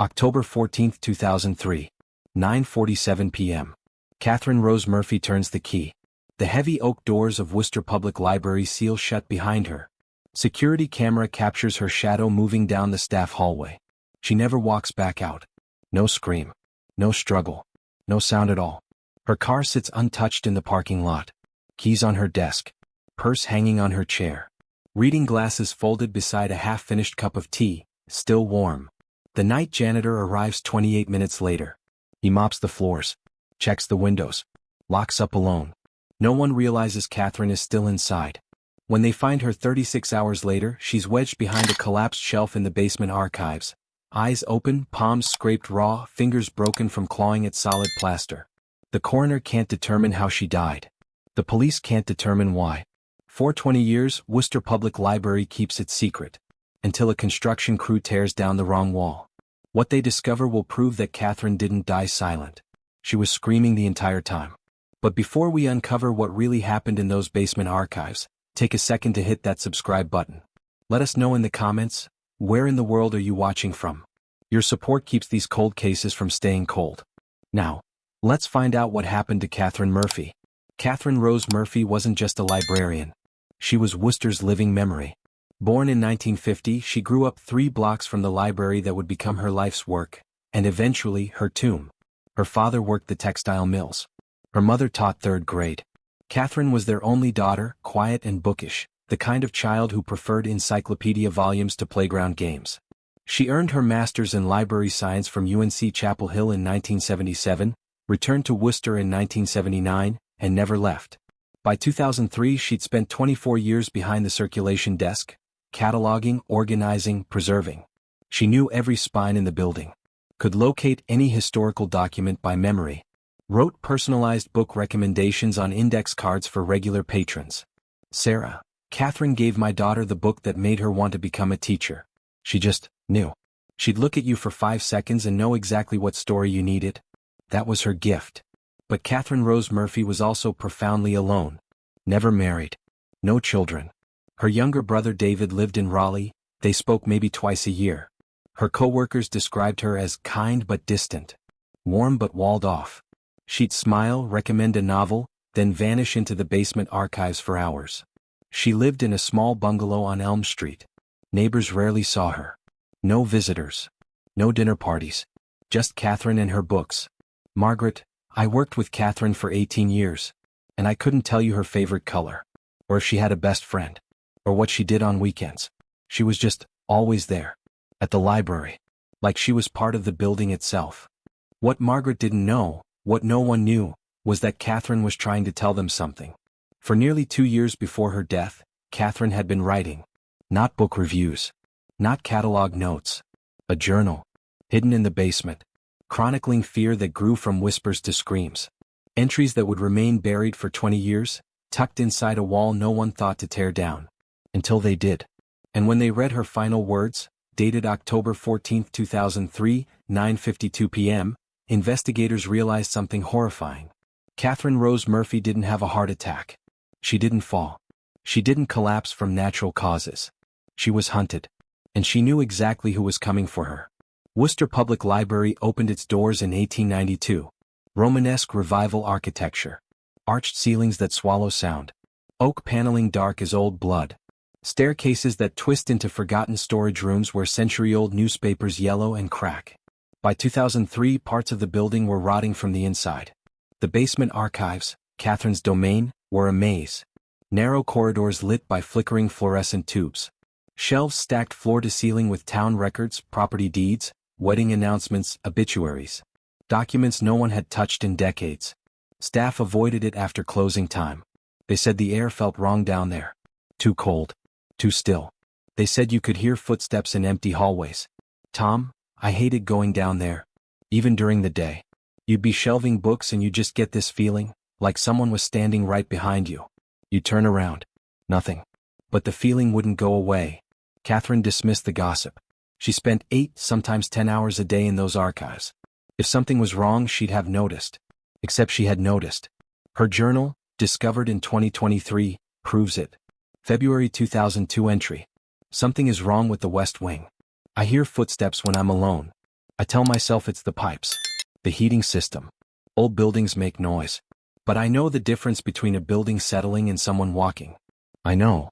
October 14, 2003. 9:47 p.m. Catherine Rose Murphy turns the key. The heavy oak doors of Worcester Public Library seal shut behind her. Security camera captures her shadow moving down the staff hallway. She never walks back out. No scream. No struggle. No sound at all. Her car sits untouched in the parking lot. Keys on her desk. Purse hanging on her chair. Reading glasses folded beside a half-finished cup of tea, still warm. The night janitor arrives 28 minutes later. He mops the floors. Checks the windows. Locks up alone. No one realizes Catherine is still inside. When they find her 36 hours later, she's wedged behind a collapsed shelf in the basement archives. Eyes open, palms scraped raw, fingers broken from clawing at solid plaster. The coroner can't determine how she died. The police can't determine why. For 20 years, Worcester Public Library keeps it secret. Until a construction crew tears down the wrong wall. What they discover will prove that Catherine didn't die silent. She was screaming the entire time. But before we uncover what really happened in those basement archives, take a second to hit that subscribe button. Let us know in the comments, where in the world are you watching from? Your support keeps these cold cases from staying cold. Now, let's find out what happened to Catherine Murphy. Catherine Rose Murphy wasn't just a librarian. She was Worcester's living memory. Born in 1950, she grew up 3 blocks from the library that would become her life's work, and eventually her tomb. Her father worked the textile mills. Her mother taught 3rd grade. Catherine was their only daughter, quiet and bookish, the kind of child who preferred encyclopedia volumes to playground games. She earned her master's in library science from UNC Chapel Hill in 1977, returned to Worcester in 1979, and never left. By 2003, she'd spent 24 years behind the circulation desk, cataloging, organizing, preserving. She knew every spine in the building, could locate any historical document by memory, wrote personalized book recommendations on index cards for regular patrons. Sarah, Catherine gave my daughter the book that made her want to become a teacher. She just knew. She'd look at you for 5 seconds and know exactly what story you needed. That was her gift. But Catherine Rose Murphy was also profoundly alone. Never married. No children. Her younger brother David lived in Raleigh. They spoke maybe twice a year. Her co-workers described her as kind but distant. Warm but walled off. She'd smile, recommend a novel, then vanish into the basement archives for hours. She lived in a small bungalow on Elm Street. Neighbors rarely saw her. No visitors. No dinner parties. Just Catherine and her books. Margaret, I worked with Catherine for 18 years. And I couldn't tell you her favorite color. Or if she had a best friend. Or what she did on weekends. She was just always there. At the library. Like she was part of the building itself. What Margaret didn't know, what no one knew, was that Catherine was trying to tell them something. For nearly 2 years before her death, Catherine had been writing. Not book reviews. Not catalog notes. A journal. Hidden in the basement. Chronicling fear that grew from whispers to screams. Entries that would remain buried for 20 years, tucked inside a wall no one thought to tear down. Until they did. And when they read her final words, dated October 14, 2003, 9:52 p.m., investigators realized something horrifying. Catherine Rose Murphy didn't have a heart attack. She didn't fall. She didn't collapse from natural causes. She was hunted. And she knew exactly who was coming for her. Worcester Public Library opened its doors in 1892. Romanesque revival architecture. Arched ceilings that swallow sound. Oak paneling dark as old blood. Staircases that twist into forgotten storage rooms where century-old newspapers yellow and crack. By 2003, parts of the building were rotting from the inside. The basement archives, Catherine's domain, were a maze. Narrow corridors lit by flickering fluorescent tubes. Shelves stacked floor to ceiling with town records, property deeds, wedding announcements, obituaries. Documents no one had touched in decades. Staff avoided it after closing time. They said the air felt wrong down there. Too cold. Too still. They said you could hear footsteps in empty hallways. Tom, I hated going down there. Even during the day. You'd be shelving books and you just get this feeling, like someone was standing right behind you. You turn around. Nothing. But the feeling wouldn't go away. Catherine dismissed the gossip. She spent 8, sometimes 10 hours a day in those archives. If something was wrong, she'd have noticed. Except she had noticed. Her journal, discovered in 2023, proves it. February 2002 entry. Something is wrong with the West Wing. I hear footsteps when I'm alone. I tell myself it's the pipes. The heating system. Old buildings make noise. But I know the difference between a building settling and someone walking. I know.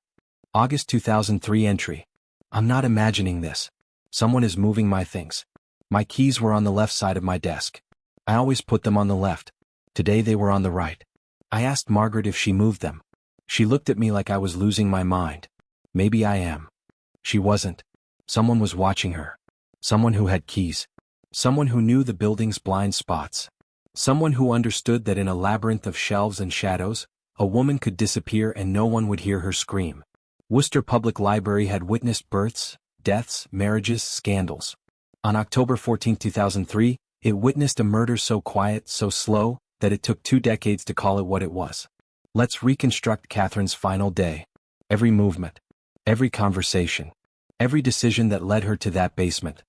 August 2003 entry. I'm not imagining this. Someone is moving my things. My keys were on the left side of my desk. I always put them on the left. Today they were on the right. I asked Margaret if she moved them. She looked at me like I was losing my mind. Maybe I am. She wasn't. Someone was watching her. Someone who had keys. Someone who knew the building's blind spots. Someone who understood that in a labyrinth of shelves and shadows, a woman could disappear and no one would hear her scream. Worcester Public Library had witnessed births, deaths, marriages, scandals. On October 14, 2003, it witnessed a murder so quiet, so slow, that it took 2 decades to call it what it was. Let's reconstruct Catherine's final day. Every movement. Every conversation. Every decision that led her to that basement.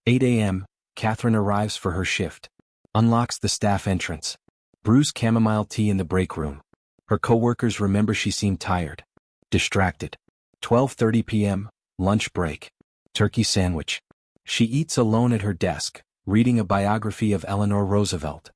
8 a.m., Catherine arrives for her shift. Unlocks the staff entrance. Brews chamomile tea in the break room. Her co-workers remember she seemed tired. Distracted. 12:30 p.m., lunch break. Turkey sandwich. She eats alone at her desk, reading a biography of Eleanor Roosevelt.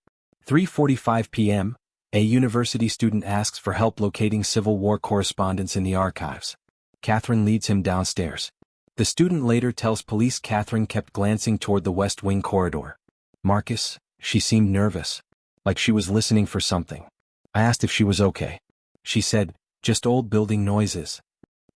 3:45 p.m., a university student asks for help locating Civil War correspondence in the archives. Catherine leads him downstairs. The student later tells police Catherine kept glancing toward the West Wing corridor. Marcus, she seemed nervous, like she was listening for something. I asked if she was okay. She said, just old building noises.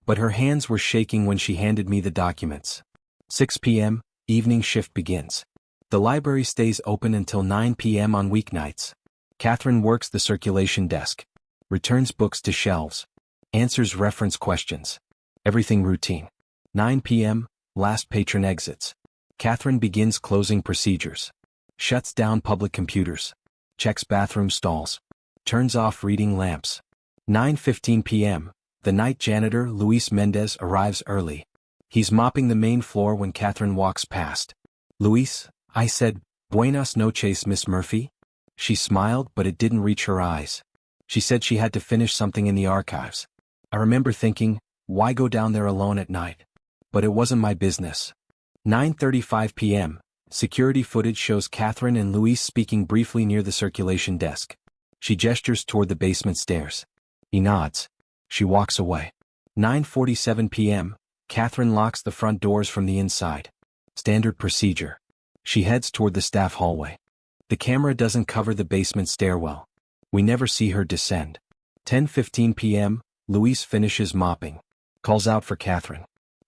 But her hands were shaking when she handed me the documents. 6 p.m., evening shift begins. The library stays open until 9 p.m. on weeknights. Catherine works the circulation desk. Returns books to shelves. Answers reference questions. Everything routine. 9 p.m., last patron exits. Catherine begins closing procedures. Shuts down public computers. Checks bathroom stalls. Turns off reading lamps. 9:15 p.m., the night janitor Luis Mendez arrives early. He's mopping the main floor when Catherine walks past. Luis, I said, buenas noches, Miss Murphy. She smiled, but it didn't reach her eyes. She said she had to finish something in the archives. I remember thinking, why go down there alone at night? But it wasn't my business. 9:35 p.m., security footage shows Catherine and Luis speaking briefly near the circulation desk. She gestures toward the basement stairs. He nods. She walks away. 9:47 p.m., Catherine locks the front doors from the inside. Standard procedure. She heads toward the staff hallway. The camera doesn't cover the basement stairwell. We never see her descend. 10:15 p.m., Luis finishes mopping. Calls out for Catherine.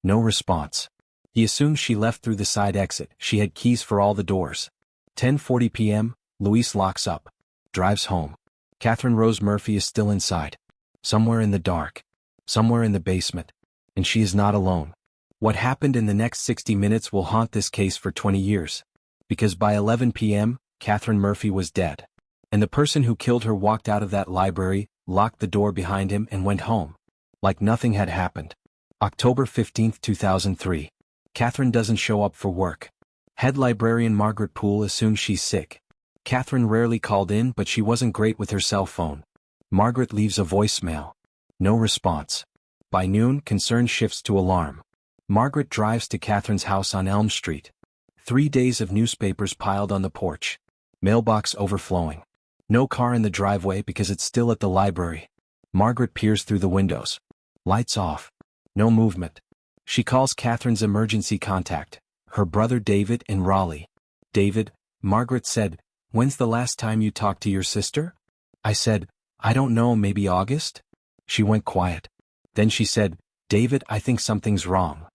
No response. He assumes she left through the side exit. She had keys for all the doors. 10:40 p.m., Luis locks up. Drives home. Catherine Rose Murphy is still inside. Somewhere in the dark. Somewhere in the basement. And she is not alone. What happened in the next 60 minutes will haunt this case for 20 years. Because by 11 p.m., Catherine Murphy was dead. And the person who killed her walked out of that library, locked the door behind him and went home. Like nothing had happened. October 15, 2003. Catherine doesn't show up for work. Head librarian Margaret Poole assumes she's sick. Catherine rarely called in, but she wasn't great with her cell phone. Margaret leaves a voicemail. No response. By noon, concern shifts to alarm. Margaret drives to Catherine's house on Elm Street. 3 days of newspapers piled on the porch. Mailbox overflowing. No car in the driveway because it's still at the library. Margaret peers through the windows. Lights off. No movement. She calls Catherine's emergency contact, her brother David in Raleigh. David, Margaret said, when's the last time you talked to your sister? I said, I don't know, maybe August? She went quiet. Then she said, David, I think something's wrong.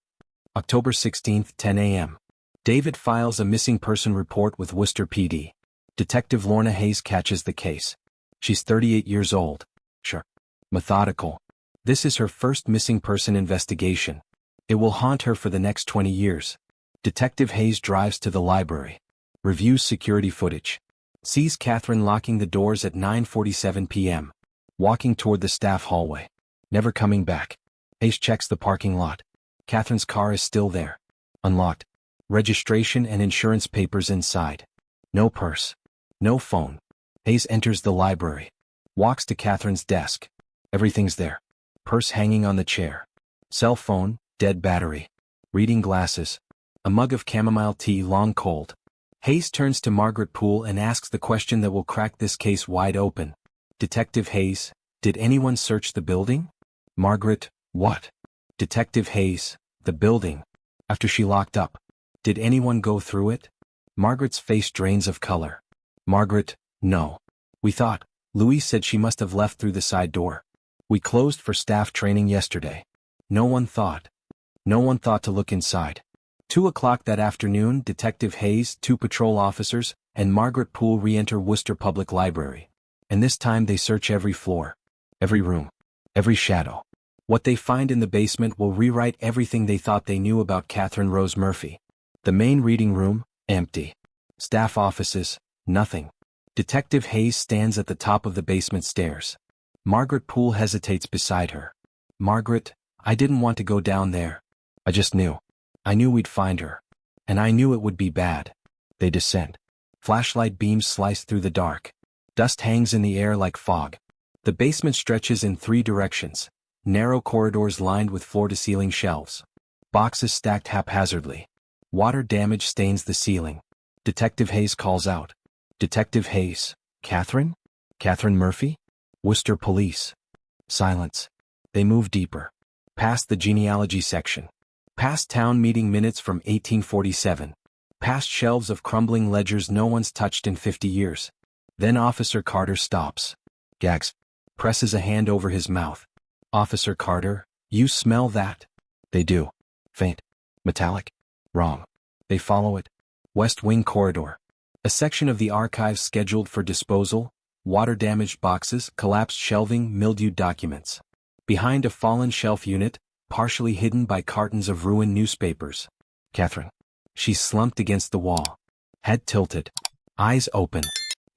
October 16, 10 a.m. David files a missing person report with Worcester PD. Detective Lorna Hayes catches the case. She's 38 years old. Sure. Methodical. This is her first missing person investigation. It will haunt her for the next 20 years. Detective Hayes drives to the library. Reviews security footage. Sees Catherine locking the doors at 9:47 p.m. Walking toward the staff hallway. Never coming back. Hayes checks the parking lot. Catherine's car is still there. Unlocked. Registration and insurance papers inside. No purse. No phone. Hayes enters the library. Walks to Catherine's desk. Everything's there. Purse hanging on the chair. Cell phone, dead battery. Reading glasses. A mug of chamomile tea long cold. Hayes turns to Margaret Poole and asks the question that will crack this case wide open. Detective Hayes, did anyone search the building? Margaret, what? Detective Hayes, the building. After she locked up. Did anyone go through it? Margaret's face drains of color. Margaret, no. We thought. Louise said she must have left through the side door. We closed for staff training yesterday. No one thought. No one thought to look inside. 2 o'clock that afternoon, Detective Hayes, 2 patrol officers, and Margaret Poole re-enter Worcester Public Library. And this time they search every floor, every room, every shadow. What they find in the basement will rewrite everything they thought they knew about Catherine Rose Murphy. The main reading room, empty. Staff offices, nothing. Detective Hayes stands at the top of the basement stairs. Margaret Poole hesitates beside her. Margaret, I didn't want to go down there. I just knew. I knew we'd find her. And I knew it would be bad. They descend. Flashlight beams slice through the dark. Dust hangs in the air like fog. The basement stretches in 3 directions. Narrow corridors lined with floor-to-ceiling shelves. Boxes stacked haphazardly. Water damage stains the ceiling. Detective Hayes calls out. Detective Hayes. Catherine? Catherine Murphy? Worcester Police. Silence. They move deeper. Past the genealogy section. Past town meeting minutes from 1847. Past shelves of crumbling ledgers no one's touched in 50 years. Then Officer Carter stops. Gags. Presses a hand over his mouth. Officer Carter, you smell that? They do. Faint. Metallic. Wrong. They follow it. West Wing Corridor. A section of the archives scheduled for disposal. Water-damaged boxes, collapsed shelving, mildewed documents. Behind a fallen shelf unit, partially hidden by cartons of ruined newspapers. Catherine. She's slumped against the wall. Head tilted. Eyes open.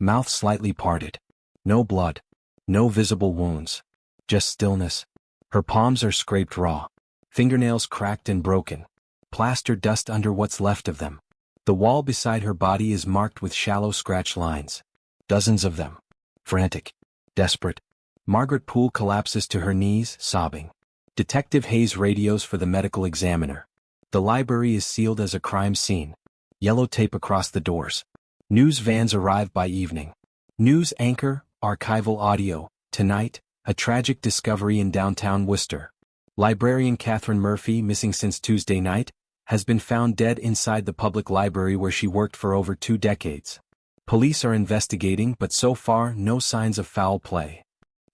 Mouth slightly parted. No blood. No visible wounds. Just stillness. Her palms are scraped raw. Fingernails cracked and broken. Plaster dust under what's left of them. The wall beside her body is marked with shallow scratch lines. Dozens of them. Frantic. Desperate. Margaret Poole collapses to her knees, sobbing. Detective Hayes radios for the medical examiner. The library is sealed as a crime scene. Yellow tape across the doors. News vans arrive by evening. News anchor, archival audio. Tonight, a tragic discovery in downtown Worcester. Librarian Catherine Murphy, missing since Tuesday night, has been found dead inside the public library where she worked for over 2 decades. Police are investigating, but so far, no signs of foul play.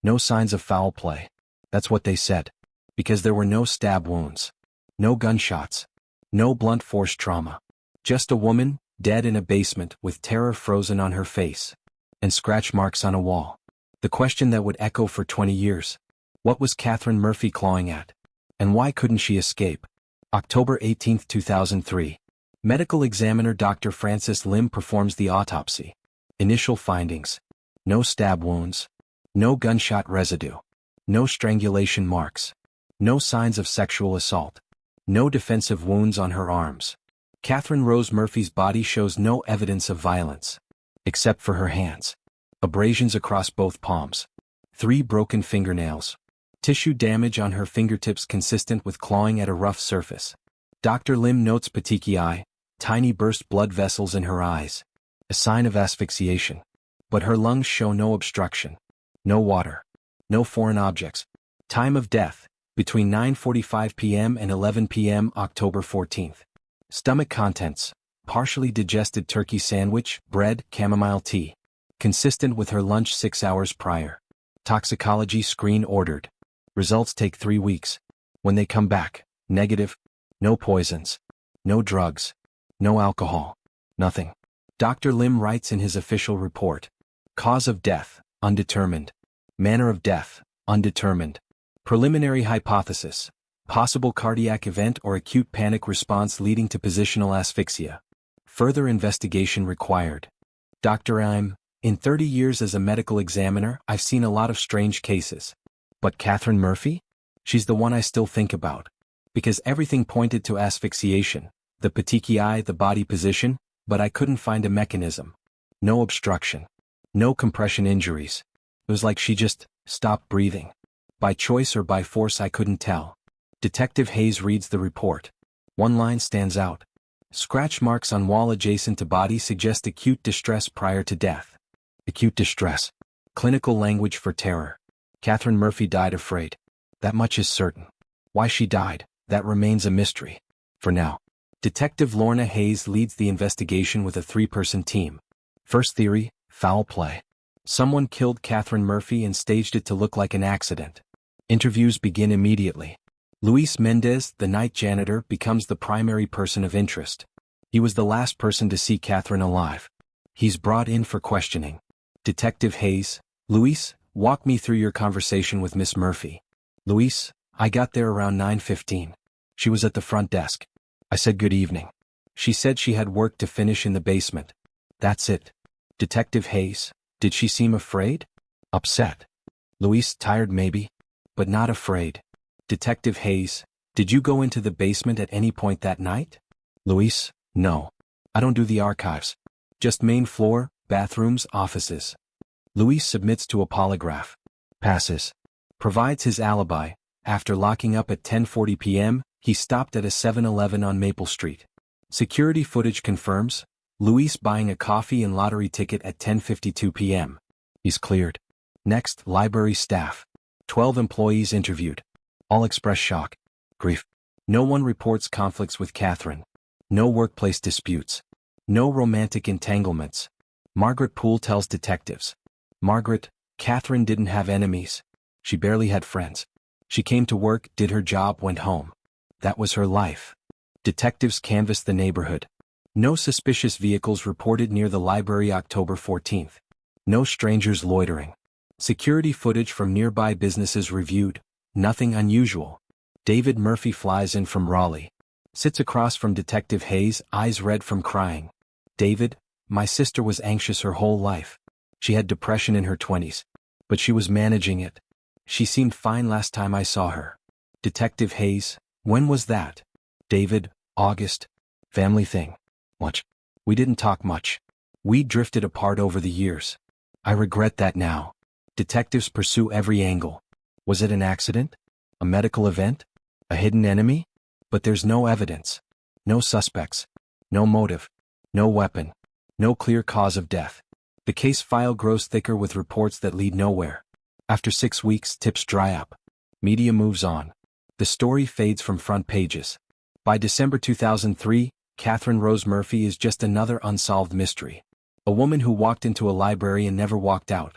No signs of foul play. That's what they said. Because there were no stab wounds. No gunshots. No blunt force trauma. Just a woman, dead in a basement, with terror frozen on her face. And scratch marks on a wall. The question that would echo for 20 years. What was Catherine Murphy clawing at? And why couldn't she escape? October 18, 2003. Medical examiner Dr. Francis Lim performs the autopsy. Initial findings. No stab wounds. No gunshot residue. No strangulation marks. No signs of sexual assault. No defensive wounds on her arms. Catherine Rose Murphy's body shows no evidence of violence. Except for her hands. Abrasions across both palms. 3 broken fingernails. Tissue damage on her fingertips consistent with clawing at a rough surface. Dr. Lim notes petechiae, tiny burst blood vessels in her eyes. A sign of asphyxiation. But her lungs show no obstruction. No water. No foreign objects. Time of death, between 9:45 p.m. and 11 p.m. October 14th. Stomach contents, partially digested turkey sandwich, bread, chamomile tea. Consistent with her lunch 6 hours prior. Toxicology screen ordered. Results take 3 weeks. When they come back, negative. No poisons. No drugs. No alcohol. Nothing. Dr. Lim writes in his official report. Cause of death, undetermined. Manner of death, undetermined. Preliminary hypothesis. Possible cardiac event or acute panic response leading to positional asphyxia. Further investigation required. Dr. In 30 years as a medical examiner, I've seen a lot of strange cases. But Catherine Murphy? She's the one I still think about. Because everything pointed to asphyxiation, the petechiae, the body position, but I couldn't find a mechanism. No obstruction. No compression injuries. It was like she just stopped breathing. By choice or by force I couldn't tell. Detective Hayes reads the report. One line stands out. Scratch marks on wall adjacent to body suggest acute distress prior to death. Acute distress. Clinical language for terror. Catherine Murphy died afraid. That much is certain. Why she died, that remains a mystery. For now. Detective Lorna Hayes leads the investigation with a 3-person team. First theory, foul play. Someone killed Catherine Murphy and staged it to look like an accident. Interviews begin immediately. Luis Mendez, the night janitor, becomes the primary person of interest. He was the last person to see Catherine alive. He's brought in for questioning. Detective Hayes, Luis, walk me through your conversation with Miss Murphy. Luis, I got there around 9:15. She was at the front desk. I said good evening. She said she had work to finish in the basement. That's it. Detective Hayes, did she seem afraid? Upset. Luis, tired maybe, but not afraid. Detective Hayes, did you go into the basement at any point that night? Luis, no. I don't do the archives. Just main floor, bathrooms, offices. Luis submits to a polygraph. Passes. Provides his alibi. After locking up at 10:40 p.m., he stopped at a 7-Eleven on Maple Street. Security footage confirms Luis buying a coffee and lottery ticket at 10:52 p.m. He's cleared. Next, library staff. 12 employees interviewed. All express shock, grief. No one reports conflicts with Catherine. No workplace disputes. No romantic entanglements. Margaret Poole tells detectives. Margaret, Catherine didn't have enemies. She barely had friends. She came to work, did her job, went home. That was her life. Detectives canvassed the neighborhood. No suspicious vehicles reported near the library October 14th. No strangers loitering. Security footage from nearby businesses reviewed. Nothing unusual. David Murphy flies in from Raleigh. Sits across from Detective Hayes, eyes red from crying. David, my sister was anxious her whole life. She had depression in her 20s. But she was managing it. She seemed fine last time I saw her. Detective Hayes, when was that? David, August. Family thing. Much. We didn't talk much. We drifted apart over the years. I regret that now. Detectives pursue every angle. Was it an accident? A medical event? A hidden enemy? But there's no evidence. No suspects. No motive. No weapon. No clear cause of death. The case file grows thicker with reports that lead nowhere. After 6 weeks, tips dry up. Media moves on. The story fades from front pages. By December 2003, Catherine Rose Murphy is just another unsolved mystery. A woman who walked into a library and never walked out.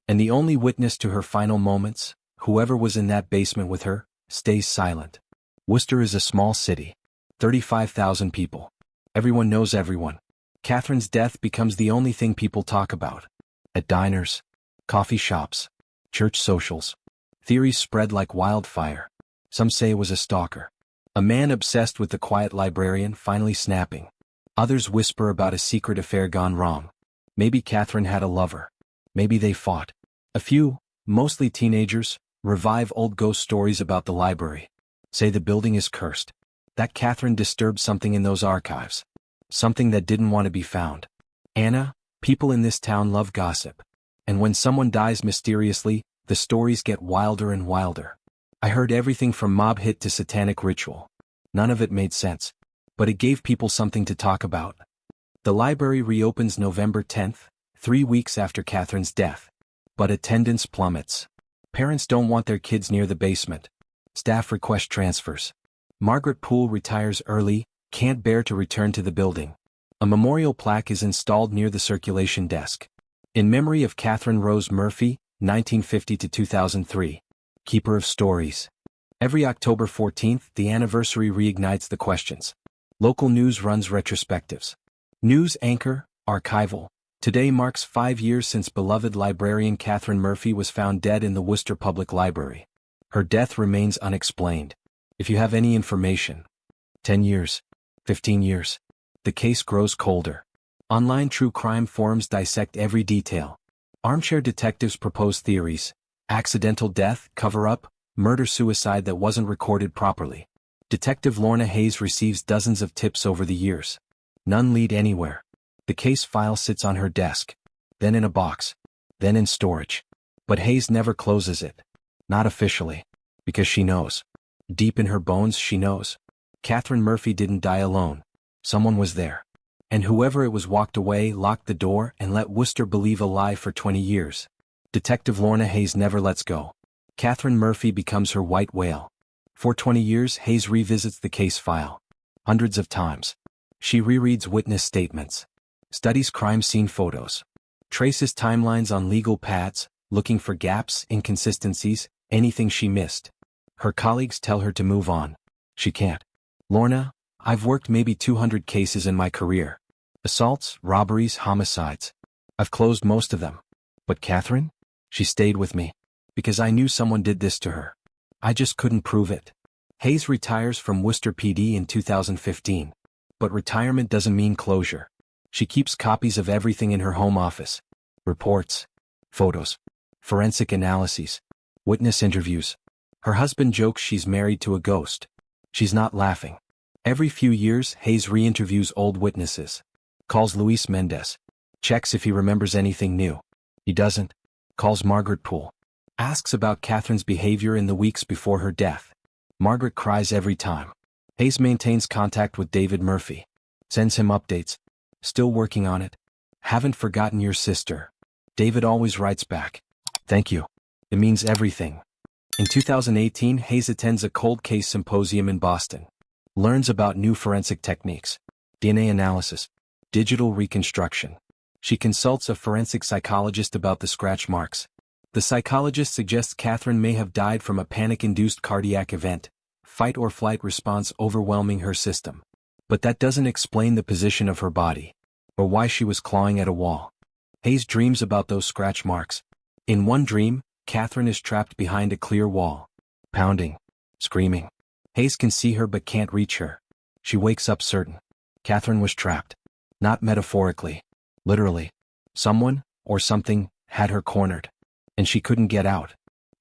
And the only witness to her final moments, whoever was in that basement with her, stays silent. Worcester is a small city. 35,000 people. Everyone knows everyone. Catherine's death becomes the only thing people talk about. At diners, coffee shops, church socials. Theories spread like wildfire. Some say it was a stalker. A man obsessed with the quiet librarian finally snapping. Others whisper about a secret affair gone wrong. Maybe Catherine had a lover. Maybe they fought. A few, mostly teenagers, revive old ghost stories about the library. Say the building is cursed. That Catherine disturbed something in those archives. Something that didn't want to be found. Anna, people in this town love gossip. And when someone dies mysteriously, the stories get wilder and wilder. I heard everything from mob hit to satanic ritual. None of it made sense. But it gave people something to talk about. The library reopens November 10th, 3 weeks after Catherine's death. But attendance plummets. Parents don't want their kids near the basement. Staff request transfers. Margaret Poole retires early, can't bear to return to the building. A memorial plaque is installed near the circulation desk. In memory of Catherine Rose Murphy, 1950 to 2003. Keeper of stories. Every October 14th, the anniversary reignites the questions. Local news runs retrospectives. News anchor, archival. Today marks 5 years since beloved librarian Catherine Murphy was found dead in the Worcester Public Library. Her death remains unexplained. If you have any information. 10 years. 15 years. The case grows colder. Online true crime forums dissect every detail. Armchair detectives propose theories. Accidental death, cover-up, murder-suicide that wasn't recorded properly. Detective Lorna Hayes receives dozens of tips over the years. None lead anywhere. The case file sits on her desk. Then in a box. Then in storage. But Hayes never closes it. Not officially. Because she knows. Deep in her bones she knows. Catherine Murphy didn't die alone. Someone was there. And whoever it was walked away, locked the door, and let Worcester believe a lie for 20 years. Detective Lorna Hayes never lets go. Catherine Murphy becomes her white whale. For 20 years, Hayes revisits the case file. Hundreds of times. She rereads witness statements. Studies crime scene photos. Traces timelines on legal pads, looking for gaps, inconsistencies, anything she missed. Her colleagues tell her to move on. She can't. Lorna, I've worked maybe 200 cases in my career. Assaults, robberies, homicides. I've closed most of them. But Catherine? She stayed with me. Because I knew someone did this to her. I just couldn't prove it. Hayes retires from Worcester PD in 2015. But retirement doesn't mean closure. She keeps copies of everything in her home office. Reports. Photos. Forensic analyses. Witness interviews. Her husband jokes she's married to a ghost. She's not laughing. Every few years, Hayes re-interviews old witnesses. Calls Luis Mendez. Checks if he remembers anything new. He doesn't. Calls Margaret Poole. Asks about Catherine's behavior in the weeks before her death. Margaret cries every time. Hayes maintains contact with David Murphy. Sends him updates. Still working on it. Haven't forgotten your sister. David always writes back. Thank you. It means everything. In 2018, Hayes attends a cold case symposium in Boston. Learns about new forensic techniques. DNA analysis. Digital reconstruction. She consults a forensic psychologist about the scratch marks. The psychologist suggests Catherine may have died from a panic-induced cardiac event, fight or flight response overwhelming her system. But that doesn't explain the position of her body, or why she was clawing at a wall. Hayes dreams about those scratch marks. In one dream, Catherine is trapped behind a clear wall. Pounding. Screaming. Hayes can see her but can't reach her. She wakes up certain. Catherine was trapped. Not metaphorically. Literally. Someone, or something, had her cornered. And she couldn't get out.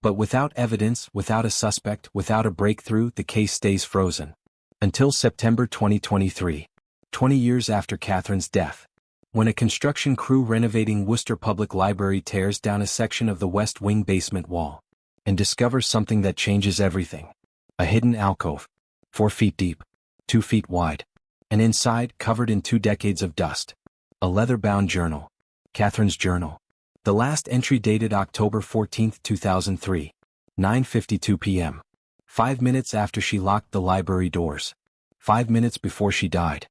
But without evidence, without a suspect, without a breakthrough, the case stays frozen. Until September 2023. 20 years after Catherine's death. When a construction crew renovating Worcester Public Library tears down a section of the West Wing basement wall. And discovers something that changes everything. A hidden alcove. 4 feet deep. 2 feet wide. And inside, covered in 2 decades of dust. A leather-bound journal. Catherine's journal. The last entry dated October 14, 2003. 9:52 p.m. 5 minutes after she locked the library doors. 5 minutes before she died.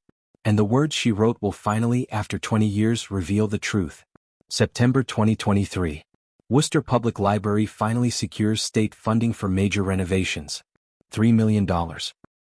And the words she wrote will finally, after 20 years, reveal the truth. September 2023. Worcester Public Library finally secures state funding for major renovations. $3 million.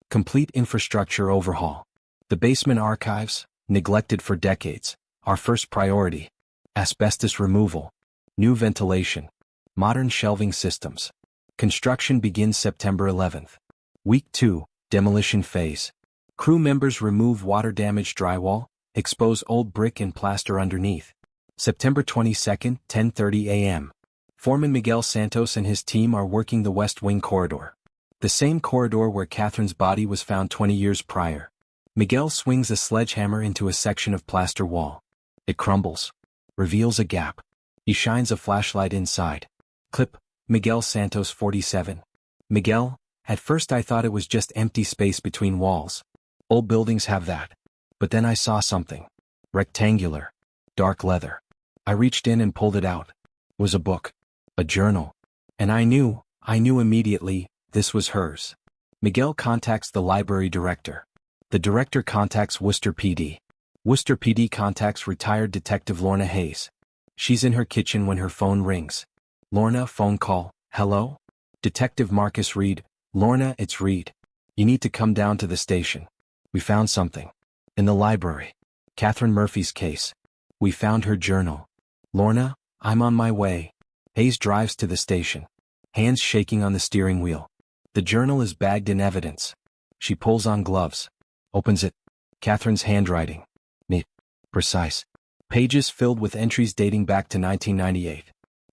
Complete infrastructure overhaul. The basement archives, neglected for decades, our first priority. Asbestos removal. New ventilation. Modern shelving systems. Construction begins September 11th. Week 2, demolition phase. Crew members remove water-damaged drywall, expose old brick and plaster underneath. September 22nd, 10:30 a.m. Foreman Miguel Santos and his team are working the West Wing corridor. The same corridor where Catherine's body was found 20 years prior. Miguel swings a sledgehammer into a section of plaster wall. It crumbles. Reveals a gap. He shines a flashlight inside. Clip, Miguel Santos 47. Miguel, at first I thought it was just empty space between walls. Old buildings have that. But then I saw something. Rectangular. Dark leather. I reached in and pulled it out. It was a book. A journal. And I knew immediately, this was hers. Miguel contacts the library director. The director contacts Worcester PD. Worcester PD contacts retired Detective Lorna Hayes. She's in her kitchen when her phone rings. Lorna, phone call. Hello? Detective Marcus Reed. Lorna, it's Reed. You need to come down to the station. We found something. In the library. Catherine Murphy's case. We found her journal. Lorna, I'm on my way. Hayes drives to the station. Hands shaking on the steering wheel. The journal is bagged in evidence. She pulls on gloves. Opens it. Catherine's handwriting. Neat. Precise. Pages filled with entries dating back to 1998.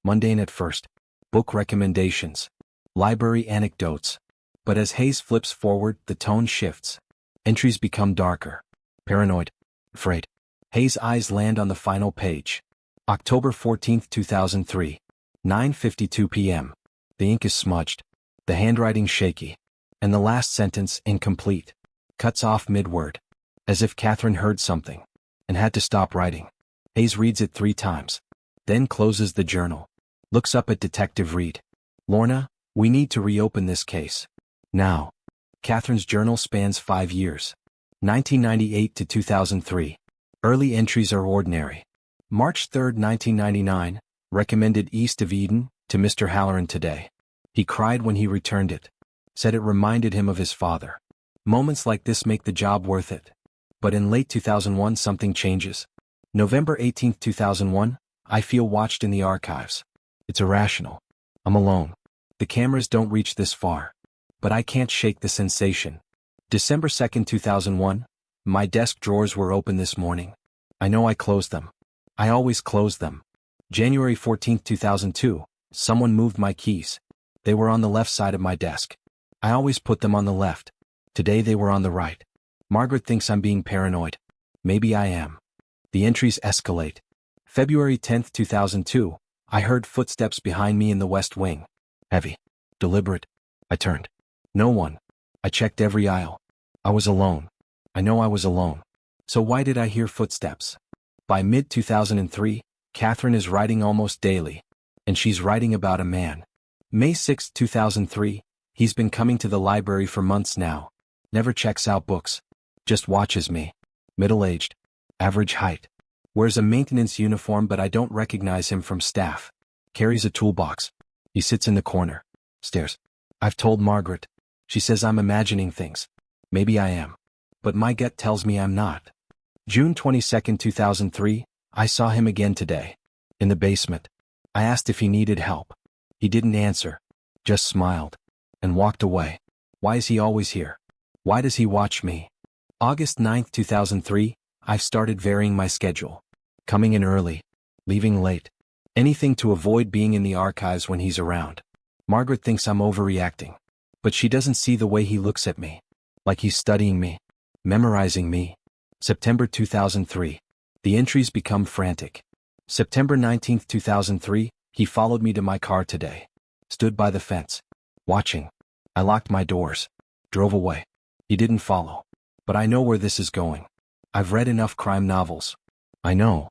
Mundane at first. Book recommendations. Library anecdotes. But as Hayes flips forward, the tone shifts. Entries become darker. Paranoid. Afraid. Hayes' eyes land on the final page. October 14, 2003. 9:52 p.m. The ink is smudged. The handwriting shaky. And the last sentence incomplete. Cuts off mid-word. as if Catherine heard something and had to stop writing. Hayes reads it 3 times, then closes the journal. Looks up at Detective Reed. Lorna, we need to reopen this case. Now. Catherine's journal spans 5 years. 1998 to 2003. Early entries are ordinary. March 3, 1999, recommended East of Eden to Mr. Halloran today. He cried when he returned it. Said it reminded him of his father. Moments like this make the job worth it. But in late 2001 something changes. November 18, 2001, I feel watched in the archives. It's irrational. I'm alone. The cameras don't reach this far. But I can't shake the sensation. December 2, 2001, my desk drawers were open this morning. I know I closed them. I always close them. January 14, 2002, someone moved my keys. They were on the left side of my desk. I always put them on the left. Today they were on the right. Margaret thinks I'm being paranoid. Maybe I am. The entries escalate. February 10, 2002, I heard footsteps behind me in the west wing. Heavy. Deliberate. I turned. No one. I checked every aisle. I was alone. I know I was alone. So why did I hear footsteps? By mid-2003, Catherine is writing almost daily. And she's writing about a man. May 6, 2003, he's been coming to the library for months now. Never checks out books. Just watches me. Middle-aged. Average height. Wears a maintenance uniform but I don't recognize him from staff. Carries a toolbox. He sits in the corner. Stares. I've told Margaret. She says I'm imagining things. Maybe I am. But my gut tells me I'm not. June 22, 2003, I saw him again today. In the basement. I asked if he needed help. He didn't answer. Just smiled. And walked away. Why is he always here? Why does he watch me? August 9, 2003, I've started varying my schedule. Coming in early. Leaving late. Anything to avoid being in the archives when he's around. Margaret thinks I'm overreacting. But she doesn't see the way he looks at me. Like he's studying me. Memorizing me. September 2003. The entries become frantic. September 19, 2003, he followed me to my car today. Stood by the fence. Watching. I locked my doors. Drove away. He didn't follow. But I know where this is going. I've read enough crime novels. I know.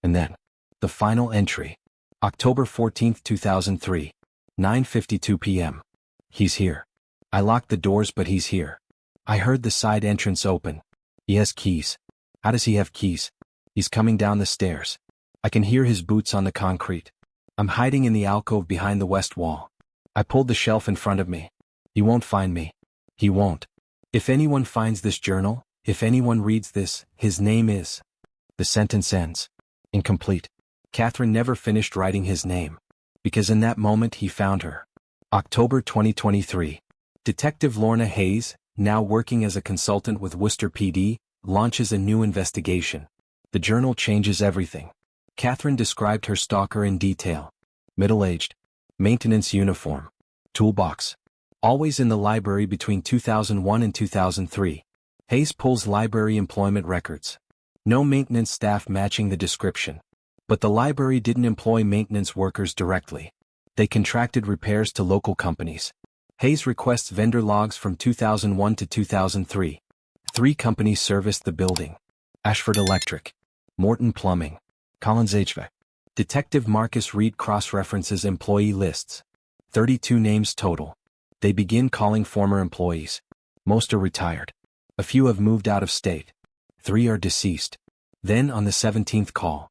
And then. The final entry. October 14, 2003. 9:52 p.m. He's here. I locked the doors but he's here. I heard the side entrance open. He has keys. How does he have keys? He's coming down the stairs. I can hear his boots on the concrete. I'm hiding in the alcove behind the west wall. I pulled the shelf in front of me. He won't find me. He won't. If anyone finds this journal, if anyone reads this, his name is. The sentence ends. Incomplete. Catherine never finished writing his name. Because in that moment he found her. October 2023. Detective Lorna Hayes, now working as a consultant with Worcester PD, launches a new investigation. The journal changes everything. Catherine described her stalker in detail. Middle-aged. Maintenance uniform. Toolbox. Always in the library between 2001 and 2003. Hayes pulls library employment records. No maintenance staff matching the description. But the library didn't employ maintenance workers directly. They contracted repairs to local companies. Hayes requests vendor logs from 2001 to 2003. 3 companies serviced the building. Ashford Electric. Morton Plumbing. Collins HVAC. Detective Marcus Reed cross-references employee lists. 32 names total. They begin calling former employees. Most are retired. A few have moved out of state. 3 are deceased. Then on the 17th call.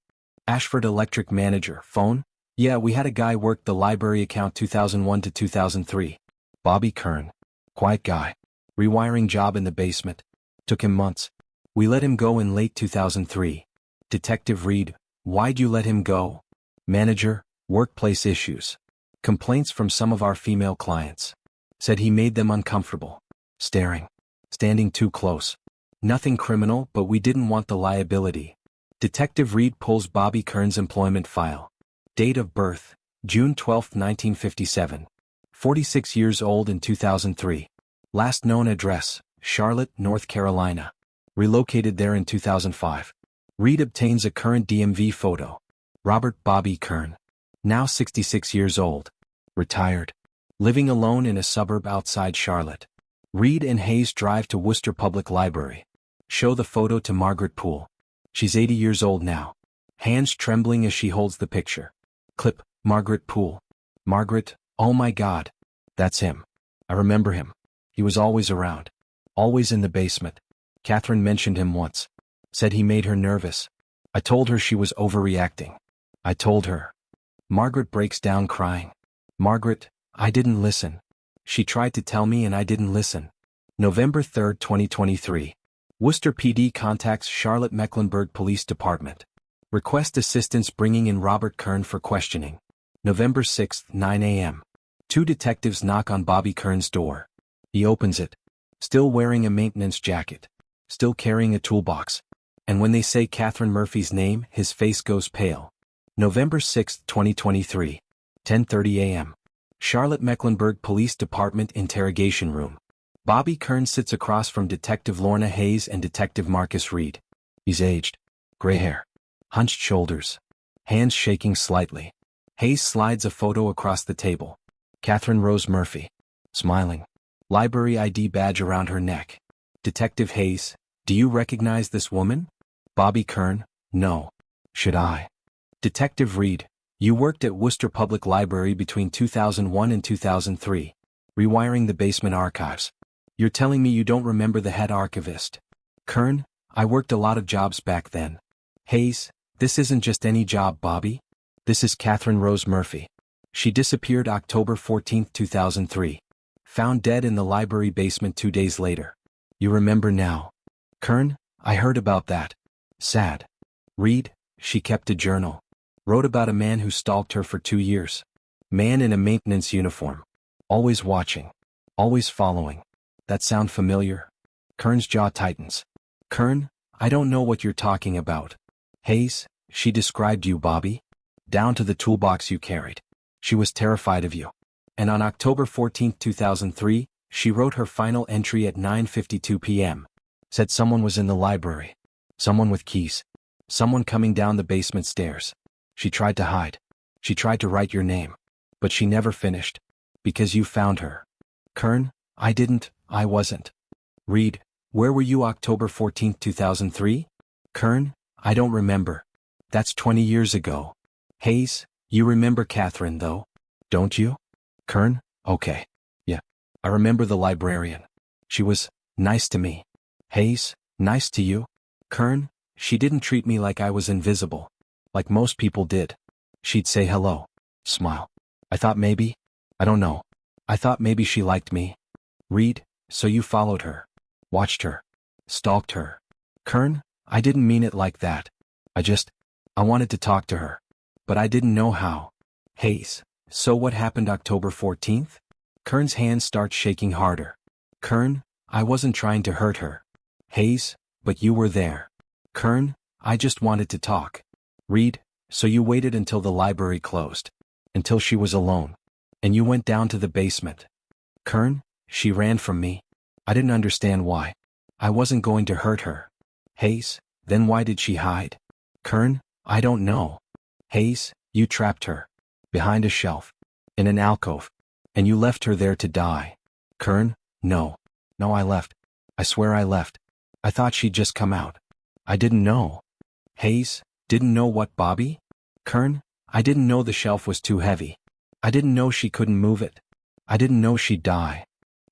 Ashford Electric manager, phone? Yeah, we had a guy work the library account 2001 to 2003. Bobby Kern. Quiet guy. Rewiring job in the basement. Took him months. We let him go in late 2003. Detective Reed, why'd you let him go? Manager, workplace issues. Complaints from some of our female clients. Said he made them uncomfortable. Staring. Standing too close. Nothing criminal, but we didn't want the liability. Detective Reed pulls Bobby Kern's employment file. Date of birth, June 12, 1957. 46 years old in 2003. Last known address, Charlotte, North Carolina. Relocated there in 2005. Reed obtains a current DMV photo. Robert Bobby Kern. Now 66 years old. Retired. Living alone in a suburb outside Charlotte. Reed and Hayes drive to Worcester Public Library. Show the photo to Margaret Poole. She's 80 years old now. Hands trembling as she holds the picture. Clip, Margaret Poole. Margaret, oh my God. That's him. I remember him. He was always around. Always in the basement. Catherine mentioned him once. Said he made her nervous. I told her she was overreacting. I told her. Margaret breaks down crying. Margaret, I didn't listen. She tried to tell me and I didn't listen. November 3, 2023. Worcester PD contacts Charlotte Mecklenburg Police Department. Request assistance bringing in Robert Kern for questioning. November 6, 9 a.m. 2 detectives knock on Bobby Kern's door. He opens it. Still wearing a maintenance jacket. Still carrying a toolbox. And when they say Catherine Murphy's name, his face goes pale. November 6, 2023. 10:30 a.m. Charlotte Mecklenburg Police Department interrogation room. Bobby Kern sits across from Detective Lorna Hayes and Detective Marcus Reed. He's aged. Gray hair. Hunched shoulders. Hands shaking slightly. Hayes slides a photo across the table. Catherine Rose Murphy. Smiling. Library ID badge around her neck. Detective Hayes, do you recognize this woman? Bobby Kern, no. Should I? Detective Reed, you worked at Worcester Public Library between 2001 and 2003, rewiring the basement archives. You're telling me you don't remember the head archivist? Kern, I worked a lot of jobs back then. Hayes, this isn't just any job, Bobby. This is Catherine Rose Murphy. She disappeared October 14, 2003. Found dead in the library basement 2 days later. You remember now. Kern, I heard about that. Sad. Reed, she kept a journal. Wrote about a man who stalked her for 2 years. Man in a maintenance uniform. Always watching. Always following. That sound familiar? Kern's jaw tightens. Kern, I don't know what you're talking about. Hayes, she described you, Bobby. Down to the toolbox you carried. She was terrified of you. And on October 14, 2003, she wrote her final entry at 9:52 p.m. Said someone was in the library. Someone with keys. Someone coming down the basement stairs. She tried to hide. She tried to write your name. But she never finished. Because you found her. Kern, I wasn't. Reed, where were you October 14, 2003? Kern, I don't remember. That's 20 years ago. Hayes, you remember Catherine though, don't you? Kern, okay. Yeah. I remember the librarian. She was nice to me. Hayes, nice to you? Kern, she didn't treat me like I was invisible. Like most people did. She'd say hello. Smile. I thought maybe. I don't know. I thought maybe she liked me. Reed, so you followed her. Watched her. Stalked her. Kern, I didn't mean it like that. I wanted to talk to her. But I didn't know how. Hayes, so what happened October 14th? Kern's hand starts shaking harder. Kern, I wasn't trying to hurt her. Hayes, but you were there. Kern, I just wanted to talk. Reed, so you waited until the library closed. Until she was alone. And you went down to the basement. Kern, she ran from me. I didn't understand why. I wasn't going to hurt her. Hayes, then why did she hide? Kern, I don't know. Hayes, you trapped her. Behind a shelf. In an alcove. And you left her there to die. Kern, no. No, I left. I swear I left. I thought she'd just come out. I didn't know. Hayes, didn't know what, Bobby? Kern, I didn't know the shelf was too heavy. I didn't know she couldn't move it. I didn't know she'd die.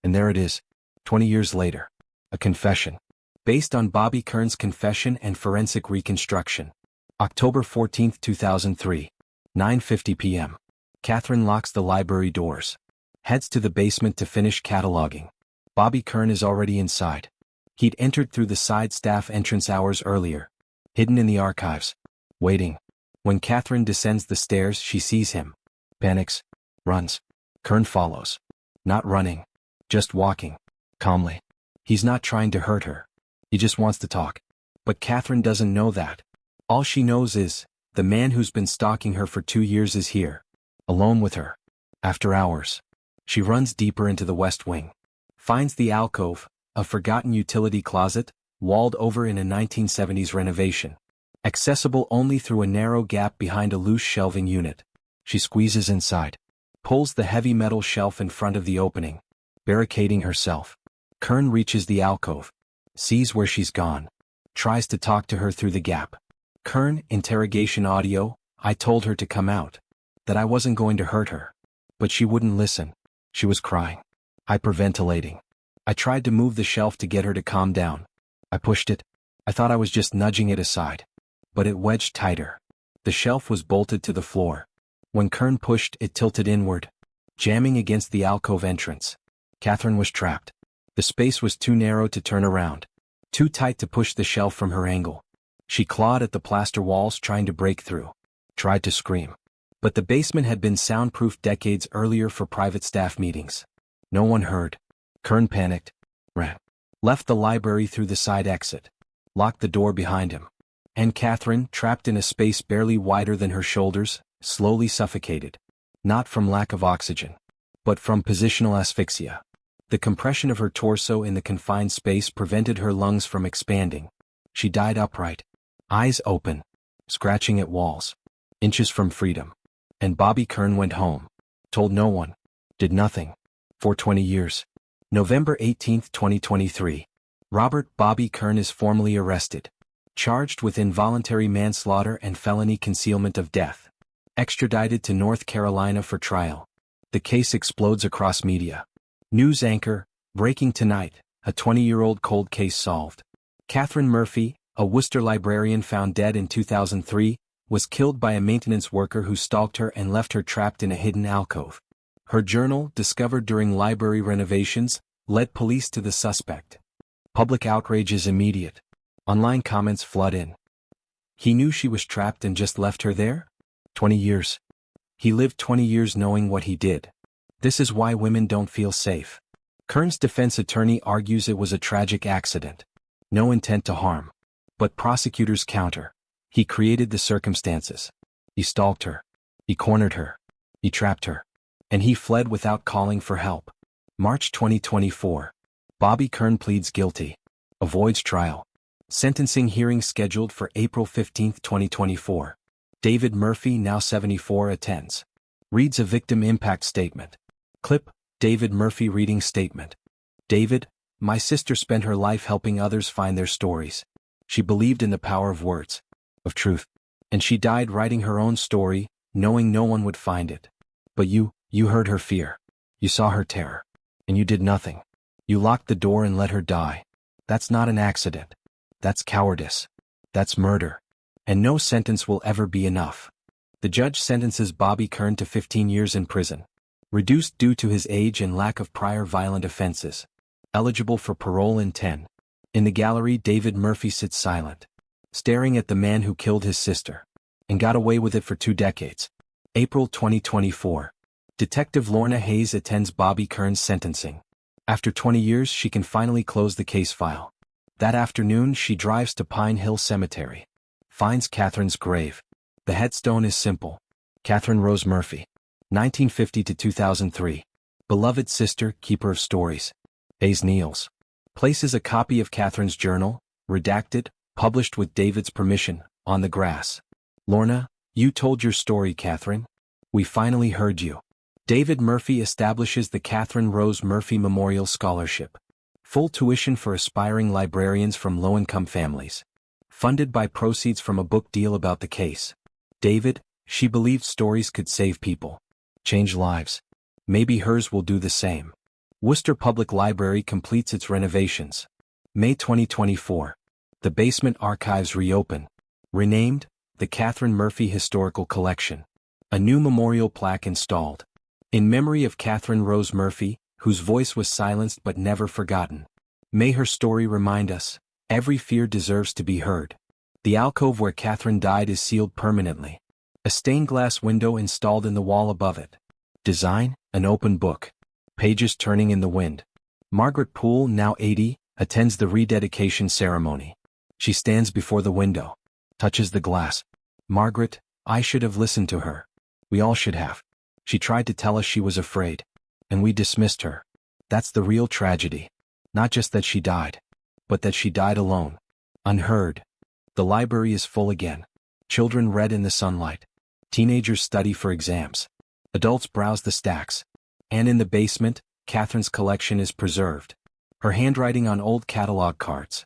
And there it is. 20 years later. A confession. Based on Bobby Kern's confession and forensic reconstruction. October 14, 2003. 9:50 p.m. Catherine locks the library doors. Heads to the basement to finish cataloging. Bobby Kern is already inside. He'd entered through the side staff entrance hours earlier. Hidden in the archives. Waiting. When Catherine descends the stairs, she sees him. Panics. Runs. Kern follows. Not running. Just walking. Calmly. He's not trying to hurt her. He just wants to talk. But Catherine doesn't know that. All she knows is, the man who's been stalking her for 2 years is here. Alone with her. After hours. She runs deeper into the west wing. Finds the alcove, a forgotten utility closet, walled over in a 1970s renovation. Accessible only through a narrow gap behind a loose shelving unit. She squeezes inside. Pulls the heavy metal shelf in front of the opening. Barricading herself. Kern reaches the alcove. Sees where she's gone. Tries to talk to her through the gap. Kern, interrogation audio, I told her to come out. That I wasn't going to hurt her. But she wouldn't listen. She was crying. Hyperventilating. I tried to move the shelf to get her to calm down. I pushed it. I thought I was just nudging it aside. But it wedged tighter. The shelf was bolted to the floor. When Kern pushed, it tilted inward, jamming against the alcove entrance. Catherine was trapped. The space was too narrow to turn around. Too tight to push the shelf from her angle. She clawed at the plaster walls trying to break through. Tried to scream. But the basement had been soundproofed decades earlier for private staff meetings. No one heard. Kern panicked. Ran. Left the library through the side exit. Locked the door behind him. And Catherine, trapped in a space barely wider than her shoulders, slowly suffocated. Not from lack of oxygen, but from positional asphyxia. The compression of her torso in the confined space prevented her lungs from expanding. She died upright, eyes open, scratching at walls, inches from freedom. And Bobby Kern went home. Told no one. Did nothing. For 20 years. November 18, 2023. Robert Bobby Kern is formally arrested. Charged with involuntary manslaughter and felony concealment of death. Extradited to North Carolina for trial. The case explodes across media. News anchor, breaking tonight, a 20-year-old cold case solved. Catherine Murphy, a Worcester librarian found dead in 2003, was killed by a maintenance worker who stalked her and left her trapped in a hidden alcove. Her journal, discovered during library renovations, led police to the suspect. Public outrage is immediate. Online comments flood in. He knew she was trapped and just left her there? 20 years. He lived 20 years knowing what he did. This is why women don't feel safe. Kern's defense attorney argues it was a tragic accident. No intent to harm. But prosecutors counter. He created the circumstances. He stalked her. He cornered her. He trapped her. And he fled without calling for help. March 2024. Bobby Kern pleads guilty. Avoids trial. Sentencing hearing scheduled for April 15, 2024. David Murphy, now 74, attends. Reads a victim impact statement. Clip, David Murphy reading statement. David, my sister spent her life helping others find their stories. She believed in the power of words, of truth. And she died writing her own story, knowing no one would find it. But you heard her fear. You saw her terror. And you did nothing. You locked the door and let her die. That's not an accident. That's cowardice. That's murder. And no sentence will ever be enough. The judge sentences Bobby Kern to 15 years in prison. Reduced due to his age and lack of prior violent offenses. Eligible for parole in 10. In the gallery, David Murphy sits silent, staring at the man who killed his sister. And got away with it for 2 decades. April 2024. Detective Lorna Hayes attends Bobby Kern's sentencing. After 20 years, she can finally close the case file. That afternoon, she drives to Pine Hill Cemetery. Finds Catherine's grave. The headstone is simple. Catherine Rose Murphy. 1950 to 2003. Beloved sister, keeper of stories. Hayes kneels. Places a copy of Catherine's journal, redacted, published with David's permission, on the grass. Lorna, you told your story, Catherine. We finally heard you. David Murphy establishes the Catherine Rose Murphy Memorial Scholarship. Full tuition for aspiring librarians from low-income families. Funded by proceeds from a book deal about the case. David, she believed stories could save people. Change lives. Maybe hers will do the same. Worcester Public Library completes its renovations. May 2024. The basement archives reopen. Renamed, the Catherine Murphy Historical Collection. A new memorial plaque installed. In memory of Catherine Rose Murphy, whose voice was silenced but never forgotten. May her story remind us, every fear deserves to be heard. The alcove where Catherine died is sealed permanently. A stained glass window installed in the wall above it. Design, an open book. Pages turning in the wind. Margaret Poole, now 80, attends the rededication ceremony. She stands before the window. Touches the glass. Margaret, I should have listened to her. We all should have. She tried to tell us she was afraid. And we dismissed her. That's the real tragedy. Not just that she died. But that she died alone. Unheard. The library is full again. Children read in the sunlight. Teenagers study for exams. Adults browse the stacks. And in the basement, Catherine's collection is preserved. Her handwriting on old catalog cards.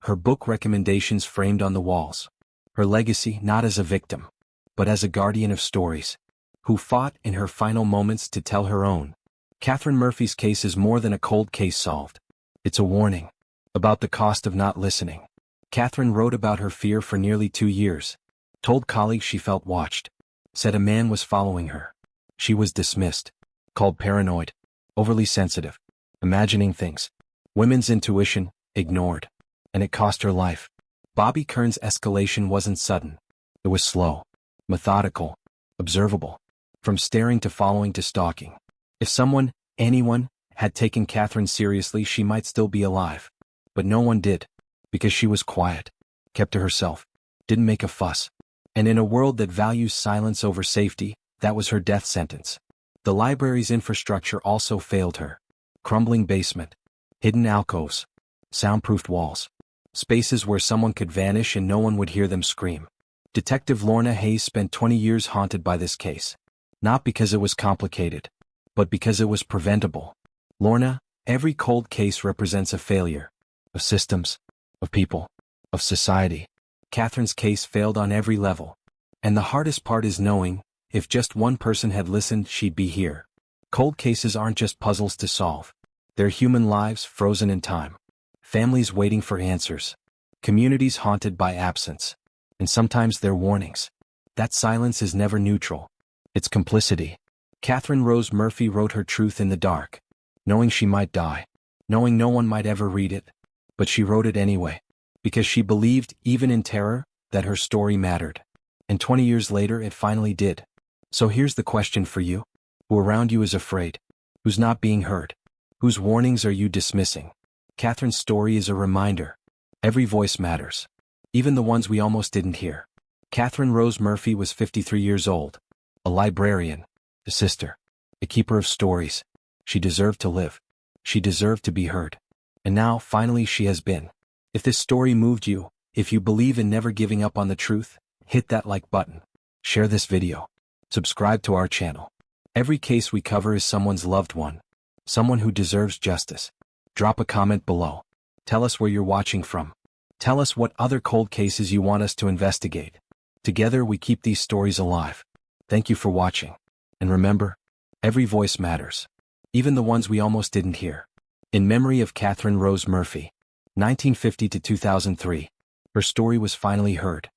Her book recommendations framed on the walls. Her legacy not as a victim, but as a guardian of stories, who fought in her final moments to tell her own. Catherine Murphy's case is more than a cold case solved. It's a warning about the cost of not listening. Catherine wrote about her fear for nearly 2 years, told colleagues she felt watched, said a man was following her. She was dismissed, called paranoid, overly sensitive, imagining things. Women's intuition, ignored. And it cost her life. Bobby Kern's escalation wasn't sudden. It was slow, methodical, observable. From staring to following to stalking. If someone, anyone, had taken Catherine seriously, she might still be alive. But no one did. Because she was quiet, kept to herself, didn't make a fuss. And in a world that values silence over safety, that was her death sentence. The library's infrastructure also failed her. Crumbling basement, hidden alcoves, soundproofed walls. Spaces where someone could vanish and no one would hear them scream. Detective Lorna Hayes spent 20 years haunted by this case. Not because it was complicated, but because it was preventable. Lorna, every cold case represents a failure. Of systems, of people, of society. Catherine's case failed on every level. And the hardest part is knowing, if just one person had listened, she'd be here. Cold cases aren't just puzzles to solve. They're human lives frozen in time. Families waiting for answers. Communities haunted by absence. And sometimes they're warnings. That silence is never neutral. It's complicity. Catherine Rose Murphy wrote her truth in the dark. Knowing she might die. Knowing no one might ever read it. But she wrote it anyway. Because she believed, even in terror, that her story mattered. And 20 years later it finally did. So here's the question for you. Who around you is afraid? Who's not being heard? Whose warnings are you dismissing? Catherine's story is a reminder. Every voice matters. Even the ones we almost didn't hear. Catherine Rose Murphy was 53 years old. A librarian. A sister. A keeper of stories. She deserved to live. She deserved to be heard. And now, finally, she has been. If this story moved you, if you believe in never giving up on the truth, hit that like button. Share this video. Subscribe to our channel. Every case we cover is someone's loved one. Someone who deserves justice. Drop a comment below. Tell us where you're watching from. Tell us what other cold cases you want us to investigate. Together we keep these stories alive. Thank you for watching. And remember, every voice matters. Even the ones we almost didn't hear. In memory of Catherine Rose Murphy, 1950 to 2003, her story was finally heard.